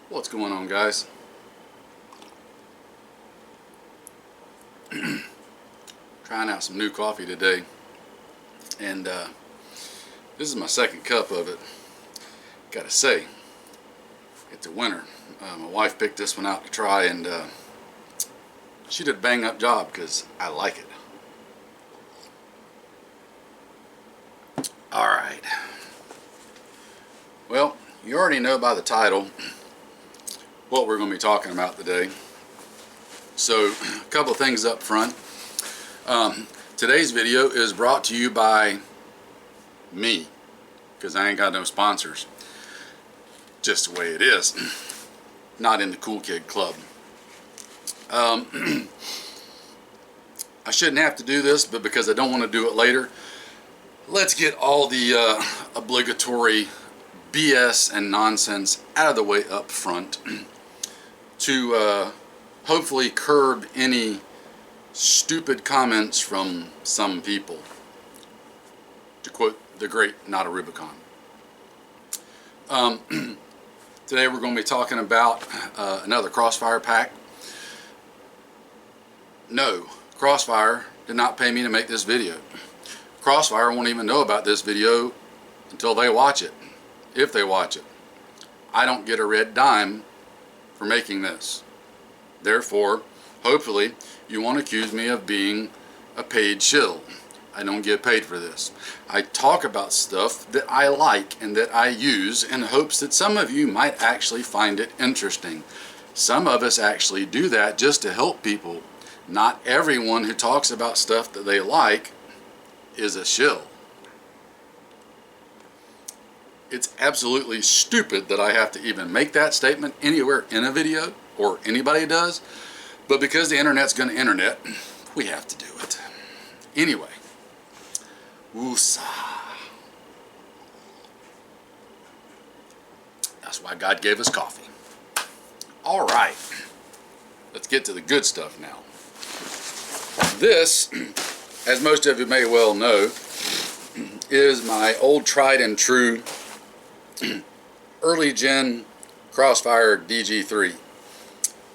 What's going on, guys? Trying out some new coffee today, and this is my second cup of it. Gotta say, it's a winner. My wife picked this one out to try, and she did a bang up job because I like it. Alright, well, you already know by the title what we're going to be talking about today. So, a couple of things up front. Today's video is brought to you by me, because I ain't got no sponsors. Just the way it is. Not in the cool kid club. I shouldn't have to do this, but because I don't want to do it later, let's get all the obligatory BS and nonsense out of the way up front to hopefully curb any stupid comments from some people. To quote the great Not a Rubicon. Today we're going to be talking about another Crossfire pack. No, Crossfire did not pay me to make this video. Crossfire won't even know about this video until they watch it, if they watch it. I don't get a red dime for making this. Therefore, hopefully, you won't accuse me of being a paid shill. I don't get paid for this. I talk about stuff that I like and that I use in hopes that some of you might actually find it interesting. Some of us actually do that just to help people. Not everyone who talks about stuff that they like is a shill. It's absolutely stupid that I have to even make that statement anywhere in a video, or anybody does, but because the internet's going to internet, we have to do it. Anyway, woosah. That's why God gave us coffee. Alright, let's get to the good stuff now. This, as most of you may well know, is my old tried and true early gen Crossfire DG3.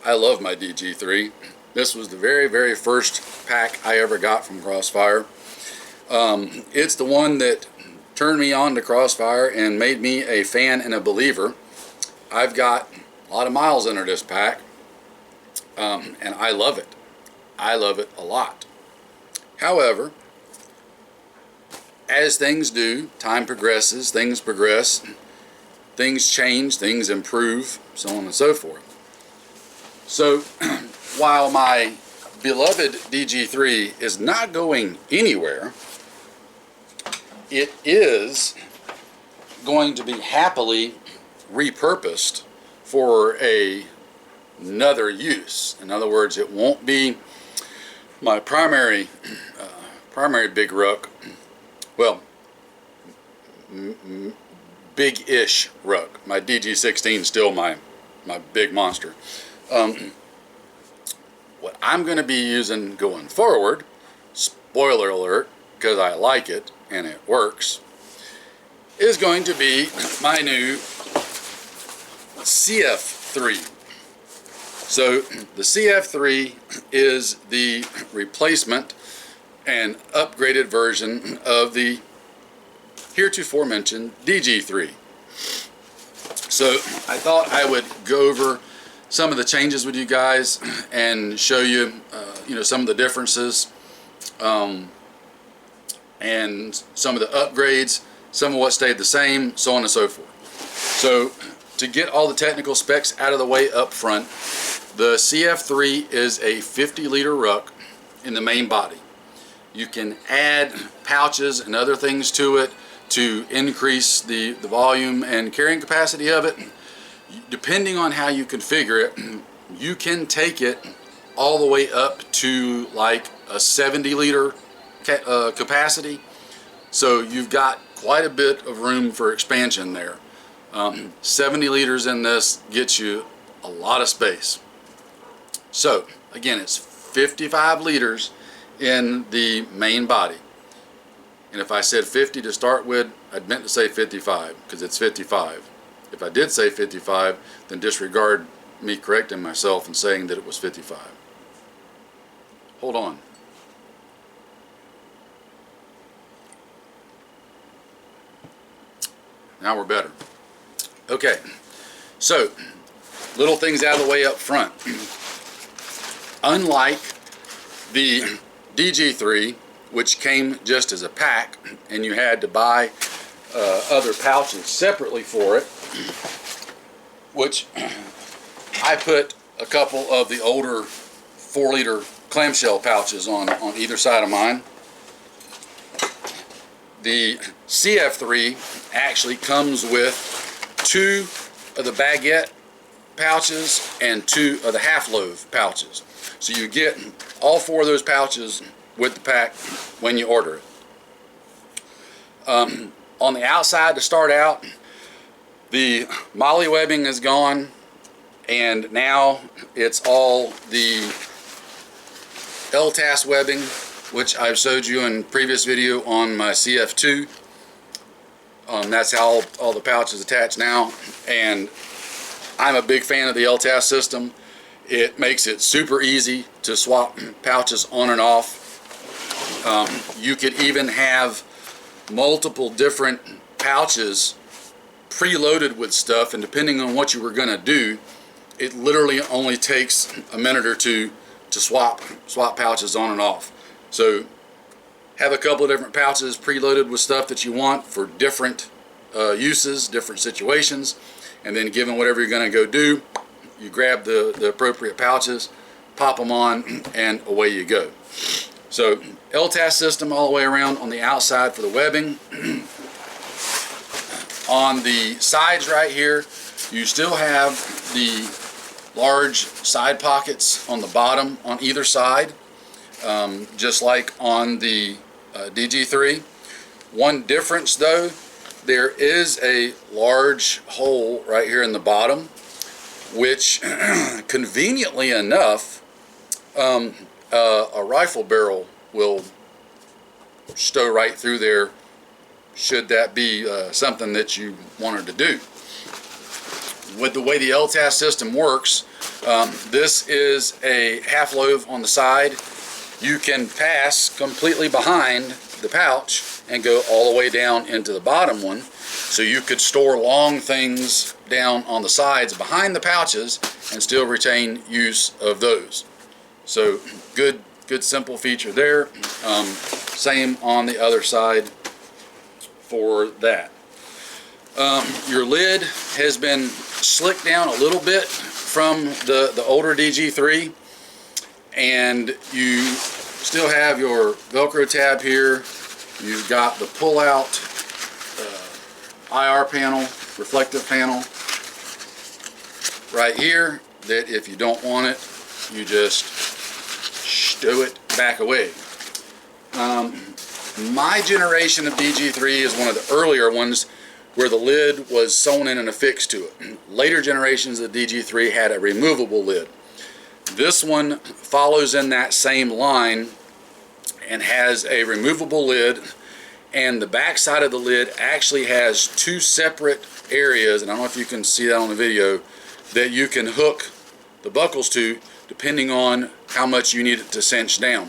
I love my DG3. This was the very first pack I ever got from Crossfire. It's the one that turned me on to Crossfire and made me a fan and a believer. I've got a lot of miles under this pack, and I love it. I love it a lot. However, as things do, time progresses, things progress, things change, things improve, so on and so forth. So, while my beloved DG3 is not going anywhere, it is going to be happily repurposed for another use. In other words, it won't be my primary big ruck. Well, big-ish ruck. My DG16 is still my big monster. What I'm going to be using going forward, spoiler alert, because I like it and it works, is going to be my new CF3. So the CF3 is the replacement and upgraded version of the heretofore mentioned DG3. So I thought I would go over some of the changes with you guys and show you, some of the differences, and some of the upgrades, some of what stayed the same, so on and so forth. So to get all the technical specs out of the way up front, the CF3 is a 50-liter ruck in the main body. You can add pouches and other things to it to increase the volume and carrying capacity of it. Depending on how you configure it, you can take it all the way up to like a 70-liter capacity. So you've got quite a bit of room for expansion there. 70 liters in this gets you a lot of space. So again, it's 55 liters in the main body. And if I said 50 to start with, I'd meant to say 55 because it's 55. If I did say 55, then disregard me correcting myself and saying that it was 55. Hold on. Now we're better. Okay, so little things out of the way up front. Unlike the DG3, which came just as a pack and you had to buy other pouches separately for it, which I put a couple of the older 4-liter clamshell pouches on either side of mine. The CF3 actually comes with 2 of the baguette pouches and 2 of the half-loaf pouches. So you get all 4 of those pouches with the pack when you order it. On the outside, to start out, the molly webbing is gone, and now it's all the LTAS webbing, which I've showed you in a previous video on my CF2. That's how all the pouches attach now, and I'm a big fan of the LTAS system. It makes it super easy to swap pouches on and off. You could even have multiple different pouches preloaded with stuff, and depending on what you were going to do, it literally only takes a minute or two to swap pouches on and off. So have a couple of different pouches preloaded with stuff that you want for different uses, different situations, and then given whatever you're going to go do, you grab the appropriate pouches, pop them on, and away you go. So LTAS system all the way around on the outside for the webbing. On the sides right here, you still have the large side pockets on the bottom on either side, just like on the DG3. One difference though, there is a large hole right here in the bottom, which conveniently enough, a rifle barrel will stow right through there, should that be something that you wanted to do. With the way the LTAS system works, this is a half loaf on the side. You can pass completely behind the pouch and go all the way down into the bottom one, so you could store long things down on the sides behind the pouches and still retain use of those. So good simple feature there. Same on the other side for that. Your lid has been slicked down a little bit from the older DG3, and you still have your Velcro tab here. You've got the pull-out IR panel, reflective panel right here, that if you don't want it, you just stow it back away. My generation of DG3 is one of the earlier ones where the lid was sewn in and affixed to it. Later generations of the DG3 had a removable lid. This one follows in that same line and has a removable lid, and the back side of the lid actually has 2 separate areas, and I don't know if you can see that on the video, that you can hook the buckles to depending on how much you need it to cinch down.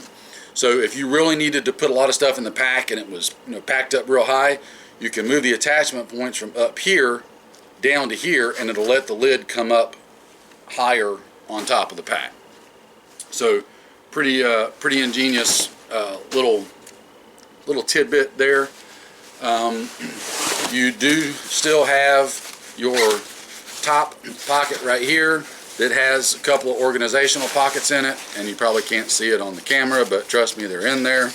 So if you really needed to put a lot of stuff in the pack and it was packed up real high, you can move the attachment points from up here down to here, and it'll let the lid come up higher on top of the pack. So pretty ingenious little tidbit there. You do still have your top pocket right here that has a couple of organizational pockets in it, and you probably can't see it on the camera, but trust me, they're in there.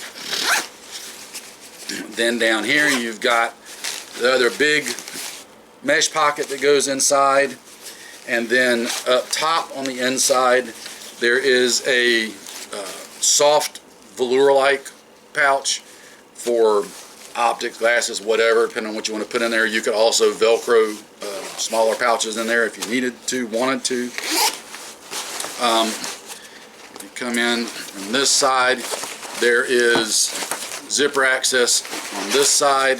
Then down here you've got the other big mesh pocket that goes inside, and then up top on the inside there is a soft velour-like pouch for optics, glasses, whatever, depending on what you want to put in there. You could also Velcro smaller pouches in there if you wanted to. If you come in on this side, there is zipper access on this side,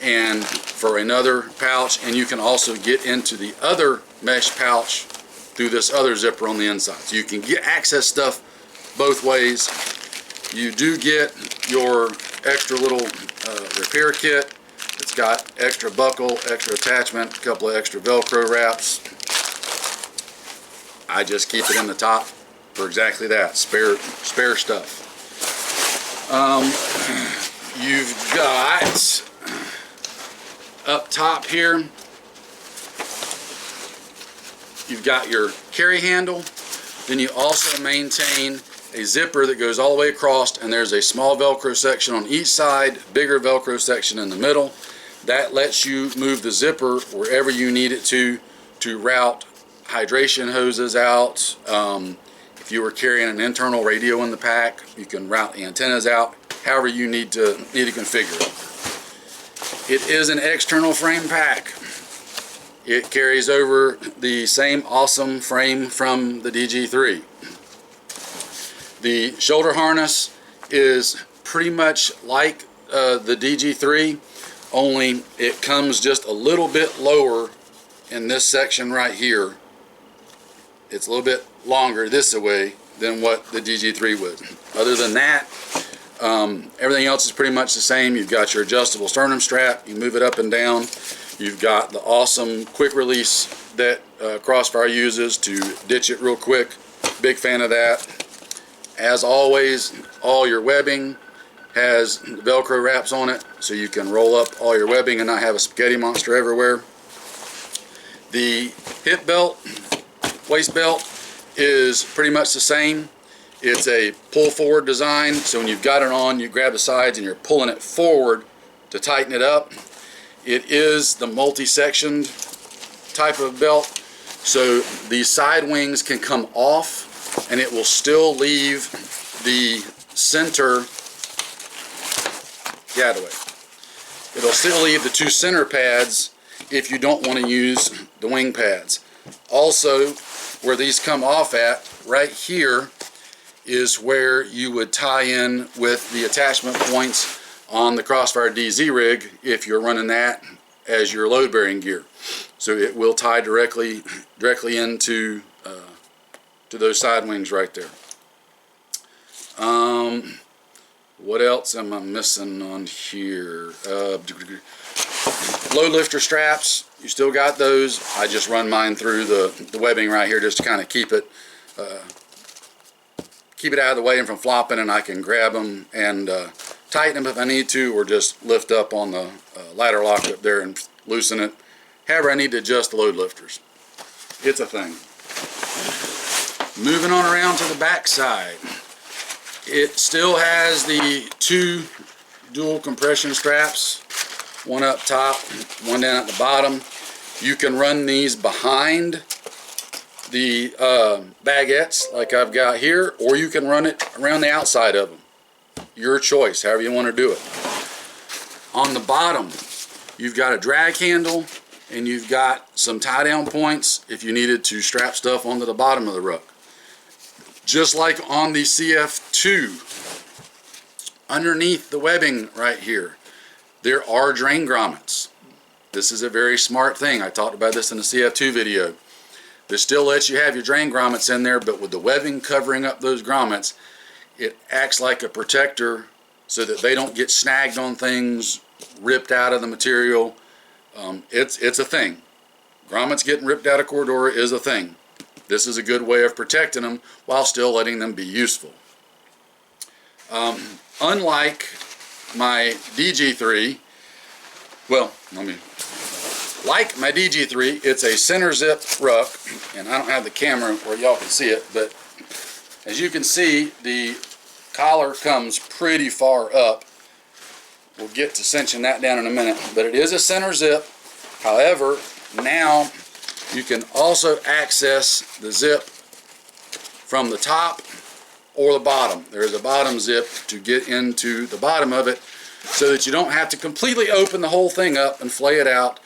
and for another pouch, and you can also get into the other mesh pouch through this other zipper on the inside. So you can get access stuff both ways. You do get your extra little repair kit. It's got extra buckle, extra attachment, a couple of extra Velcro wraps. I just keep it in the top for exactly that, spare stuff. You've got up top here, you've got your carry handle. Then you also maintain a zipper that goes all the way across, and there's a small Velcro section on each side, bigger Velcro section in the middle. That lets you move the zipper wherever you need it to route hydration hoses out. If you were carrying an internal radio in the pack, you can route the antennas out, however you need to configure it. It is an external frame pack. It carries over the same awesome frame from the DG3. The shoulder harness is pretty much like the DG3, only it comes just a little bit lower in this section right here. It's a little bit longer this way than what the DG3 was. Other than that, everything else is pretty much the same. You've got your adjustable sternum strap. You move it up and down. You've got the awesome quick release that Crossfire uses to ditch it real quick. Big fan of that. As always, all your webbing has Velcro wraps on it, so you can roll up all your webbing and not have a spaghetti monster everywhere. The hip belt, waist belt is pretty much the same. It's a pull forward design, so when you've got it on, you grab the sides and you're pulling it forward to tighten it up. It is the multi-sectioned type of belt, so the side wings can come off and it will still leave the center, get out of the way. It'll still leave the two center pads if you don't want to use the wing pads. Also, where these come off at, right here, is where you would tie in with the attachment points on the Crossfire DZ rig if you're running that as your load bearing gear. So it will tie directly into to those side wings right there. What else am I missing on here? Load lifter straps, you still got those. I just run mine through the webbing right here just to kind of keep it out of the way and from flopping, and I can grab them and tighten them if I need to, or just lift up on the ladder lock up there and loosen it. However I need to adjust the load lifters. It's a thing. Moving on around to the back side. It still has the two dual compression straps, one up top, one down at the bottom. You can run these behind the baguettes like I've got here, or you can run it around the outside of them. Your choice, however you want to do it. On the bottom, you've got a drag handle and you've got some tie down points if you needed to strap stuff onto the bottom of the ruck. Just like on the CF2, underneath the webbing right here, there are drain grommets. This is a very smart thing. I talked about this in the CF2 video. This still lets you have your drain grommets in there, but with the webbing covering up those grommets, it acts like a protector so that they don't get snagged on things, ripped out of the material. It's a thing. Grommets getting ripped out of Cordura is a thing. This is a good way of protecting them while still letting them be useful. Unlike my DG3, like my DG3, it's a center zip ruck, and I don't have the camera where y'all can see it, but as you can see, the collar comes pretty far up. We'll get to cinching that down in a minute, but it is a center zip. However, now you can also access the zip from the top or the bottom. There's a bottom zip to get into the bottom of it so that you don't have to completely open the whole thing up and flay it out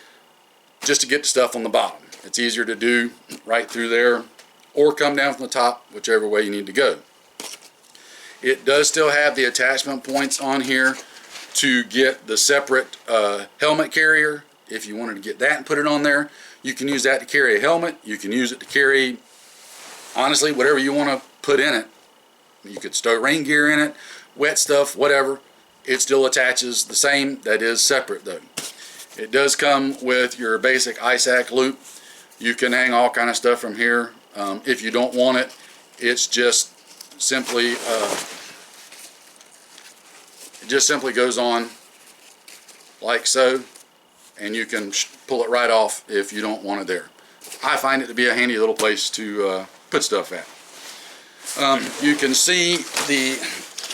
just to get the stuff on the bottom. It's easier to do right through there or come down from the top, whichever way you need to go. It does still have the attachment points on here to get the separate helmet carrier if you wanted to get that and put it on there. You can use that to carry a helmet. You can use it to carry, honestly, whatever you want to put in it. You could stow rain gear in it, wet stuff, whatever. It still attaches the same. That is separate though. It does come with your basic ISAC loop. You can hang all kind of stuff from here. If you don't want it, it's just simply it just simply goes on like so, and you can pull it right off if you don't want it there. I find it to be a handy little place to put stuff at. You can see the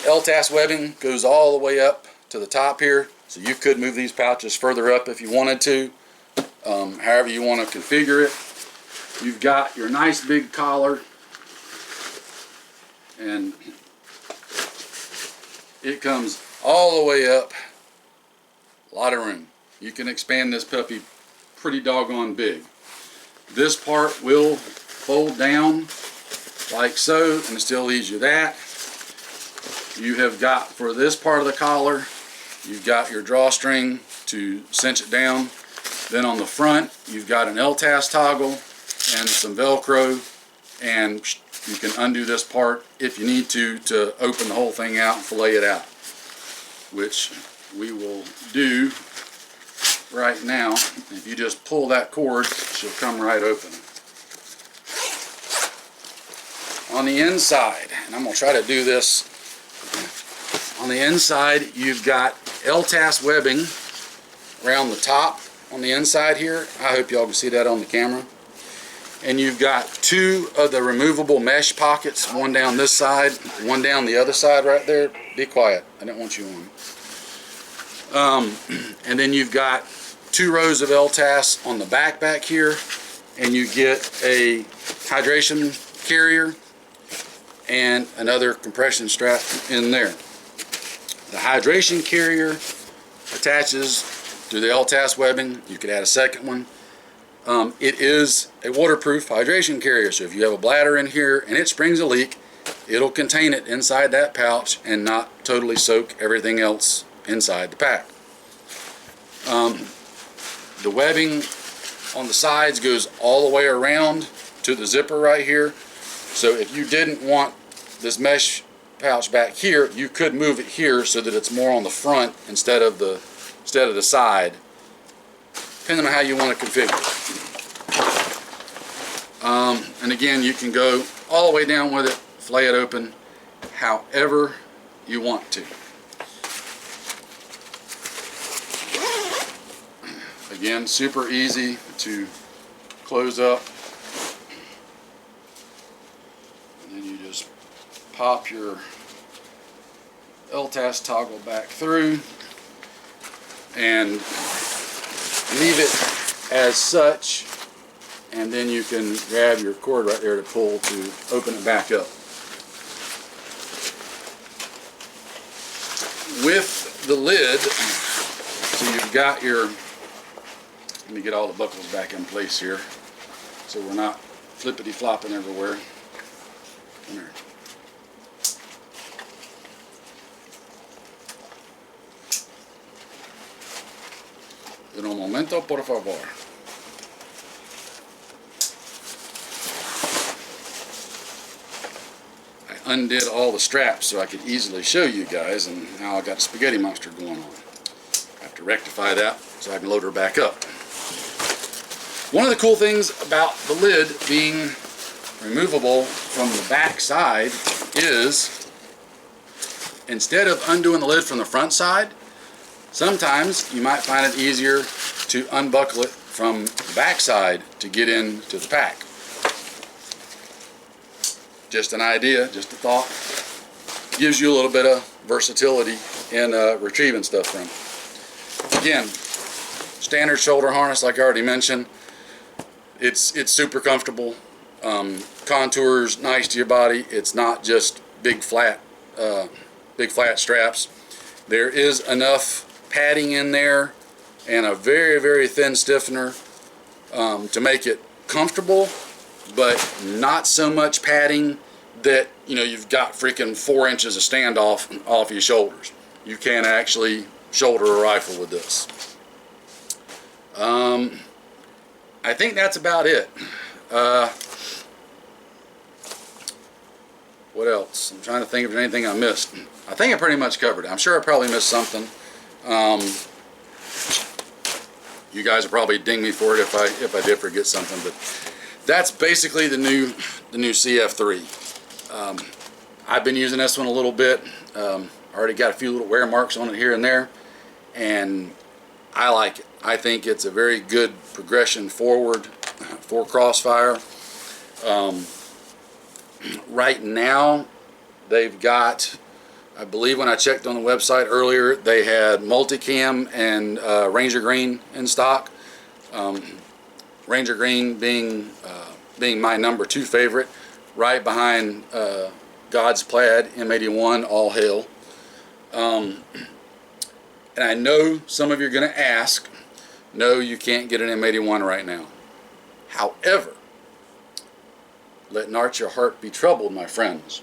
LTAS webbing goes all the way up to the top here, so you could move these pouches further up if you wanted to, however you want to configure it. You've got your nice big collar, and it comes all the way up. A lot of room. You can expand this puppy pretty doggone big. This part will fold down like so, and it still leaves you that. You have got, for this part of the collar, you've got your drawstring to cinch it down. Then on the front, you've got an LTAS toggle and some Velcro, and you can undo this part if you need to open the whole thing out and fillet it out, which we will do right now. If you just pull that cord, she'll come right open. On the inside, and I'm going to try to do this, on the inside you've got LTAS webbing around the top on the inside here. I hope y'all can see that on the camera. And you've got two of the removable mesh pockets, one down this side, one down the other side right there. Be quiet, I don't want you on. And then you've got 2 rows of LTAS on the back here, and you get a hydration carrier and another compression strap in there. The hydration carrier attaches to the LTAS webbing. You could add a second one. It is a waterproof hydration carrier, so if you have a bladder in here and it springs a leak, it'll contain it inside that pouch and not totally soak everything else inside the pack. The webbing on the sides goes all the way around to the zipper right here, so if you didn't want this mesh pouch back here, you could move it here so that it's more on the front instead of the side, depending on how you want to configure it. And again, you can go all the way down with it, flay it open, however you want to. Again, super easy to close up. And then you just pop your LTAS toggle back through and leave it as such, and then you can grab your cord right there to pull to open it back up. With the lid, so you've got your, let me get all the buckles back in place here so we're not flippity flopping everywhere. Come here. Un momento, por favor. I undid all the straps so I could easily show you guys, and now I got a spaghetti monster going on. I have to rectify that so I can load her back up. One of the cool things about the lid being removable from the back side is, instead of undoing the lid from the front side, sometimes you might find it easier to unbuckle it from the back side to get into the pack. Just an idea, just a thought. Gives you a little bit of versatility in retrieving stuff from. Again, standard shoulder harness, like I already mentioned. It's super comfortable. Contours nice to your body. It's not just big flat straps. There is enough padding in there and a very, very thin stiffener to make it comfortable, but not so much padding that, you know, you've got freaking 4 inches of standoff off your shoulders. You can actually shoulder a rifle with this. I think that's about it. What else? I'm trying to think of anything I missed. I think I pretty much covered it. I'm sure I probably missed something. You guys will probably ding me for it if I did forget something, but that's basically the new CF3. I've been using this one a little bit. Already got a few little wear marks on it here and there, and I like it. I think it's a very good progression forward for Crossfire. Right now, they've got, I believe when I checked on the website earlier, they had multicam and Ranger Green in stock. Ranger Green being my number 2 favorite, right behind God's Plaid M81 All Hail. And I know some of you are going to ask, no, you can't get an M81 right now. However, let not your heart be troubled, my friends.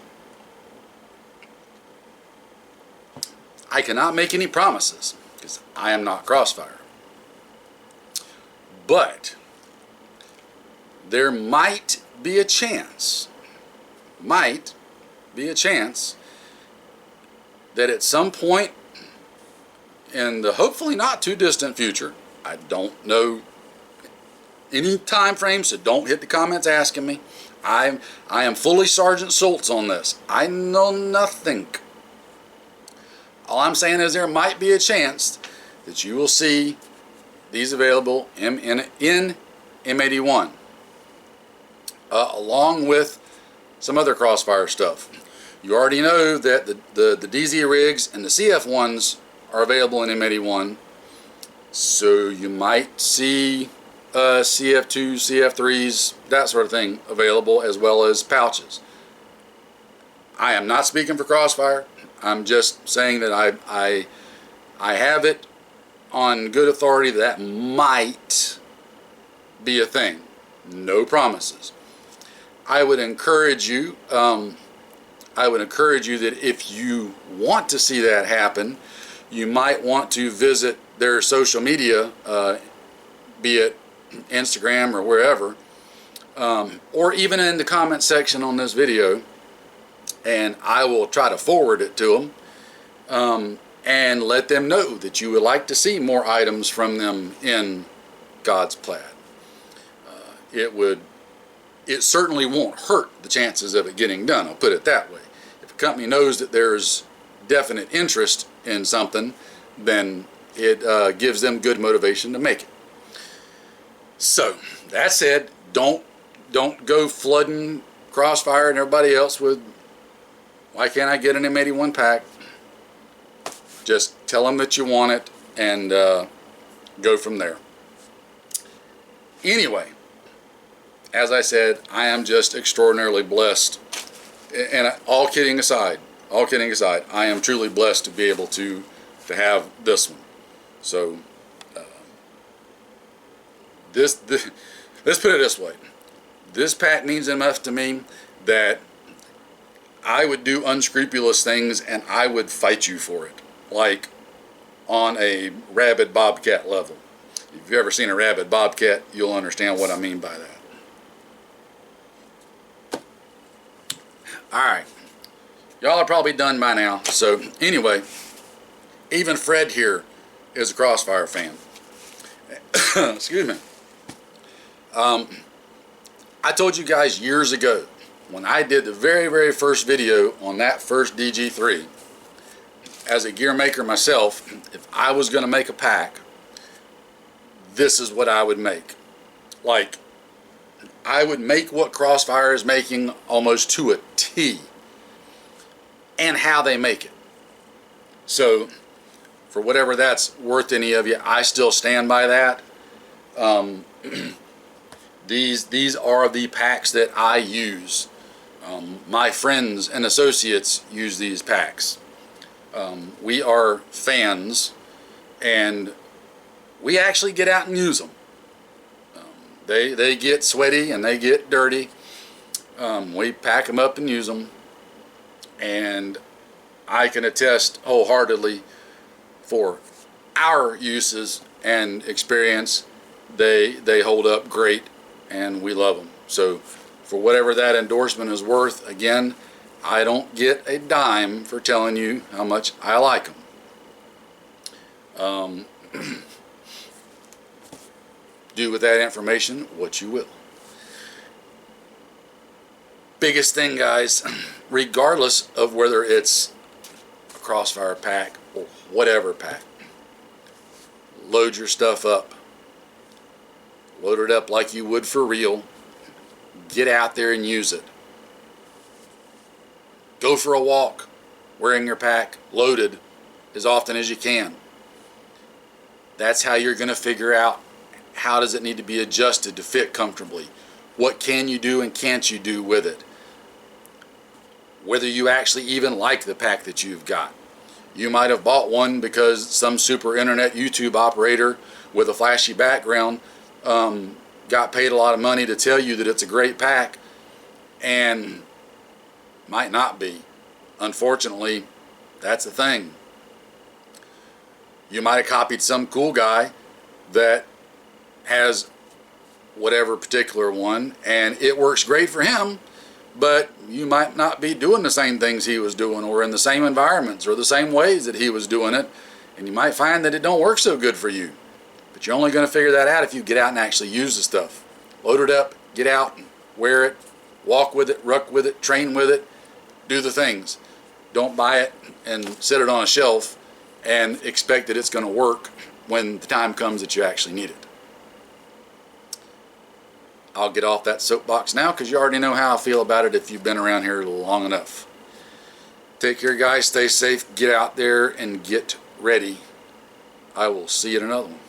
I cannot make any promises because I am not Crossfire. But there might be a chance, that at some point in the hopefully not too distant future, I don't know any time frame, so don't hit the comments asking me. I am fully Sergeant Schultz on this. I know nothing. All I'm saying is there might be a chance that you will see these available in M81, along with some other Crossfire stuff. You already know that the DZ rigs and the CF1s are available in M81, so you might see CF2, CF3s, that sort of thing available, as well as pouches. I am not speaking for Crossfire. I'm just saying that I have it on good authority that might be a thing. No promises. I would encourage you that if you want to see that happen, you might want to visit their social media, be it Instagram or wherever, or even in the comment section on this video, and I will try to forward it to them and let them know that you would like to see more items from them in God's Plaid. It certainly won't hurt the chances of it getting done, I'll put it that way. If a company knows that there's definite interest in something, then it gives them good motivation to make it. So, that said, don't go flooding Crossfire and everybody else with, why can't I get an M81 pack? Just tell them that you want it and go from there. Anyway, as I said, I am just extraordinarily blessed. And all kidding aside, I am truly blessed to be able to have this one. So, let's put it this way. This pack means enough to me that I would do unscrupulous things and I would fight you for it. Like on a rabid bobcat level. If you've ever seen a rabid bobcat, you'll understand what I mean by that. Alright. Y'all are probably done by now. So anyway, even Fred here is a Crossfire fan. Excuse me. I told you guys years ago, when I did the very, very first video on that first DG3, as a gear maker myself, if I was going to make a pack, this is what I would make. Like, I would make what Crossfire is making almost to a T, and how they make it. So, for whatever that's worth any of you, I still stand by that. These are the packs that I use. My friends and associates use these packs. We are fans, and we actually get out and use them. They get sweaty and they get dirty. We pack them up and use them, and I can attest wholeheartedly for our uses and experience they hold up great, and we love them. So for whatever that endorsement is worth, again, I don't get a dime for telling you how much I like them. Do with that information what you will. Biggest thing, guys, regardless of whether it's a Crossfire pack or whatever pack, load your stuff up. Load it up like you would for real. Get out there and use it. Go for a walk wearing your pack loaded as often as you can. That's how you're going to figure out how does it need to be adjusted to fit comfortably. What can you do and can't you do with it? Whether you actually even like the pack that you've got. You might have bought one because some super internet YouTube operator with a flashy background got paid a lot of money to tell you that it's a great pack, and might not be. Unfortunately, that's the thing. You might have copied some cool guy that has whatever particular one, and it works great for him, but you might not be doing the same things he was doing, or in the same environments, or the same ways that he was doing it, and you might find that it don't work so good for you. But you're only going to figure that out if you get out and actually use the stuff. Load it up, get out, wear it, walk with it, ruck with it, train with it, do the things. Don't buy it and sit it on a shelf and expect that it's going to work when the time comes that you actually need it. I'll get off that soapbox now because you already know how I feel about it if you've been around here long enough. Take care, guys. Stay safe. Get out there and get ready. I will see you in another one.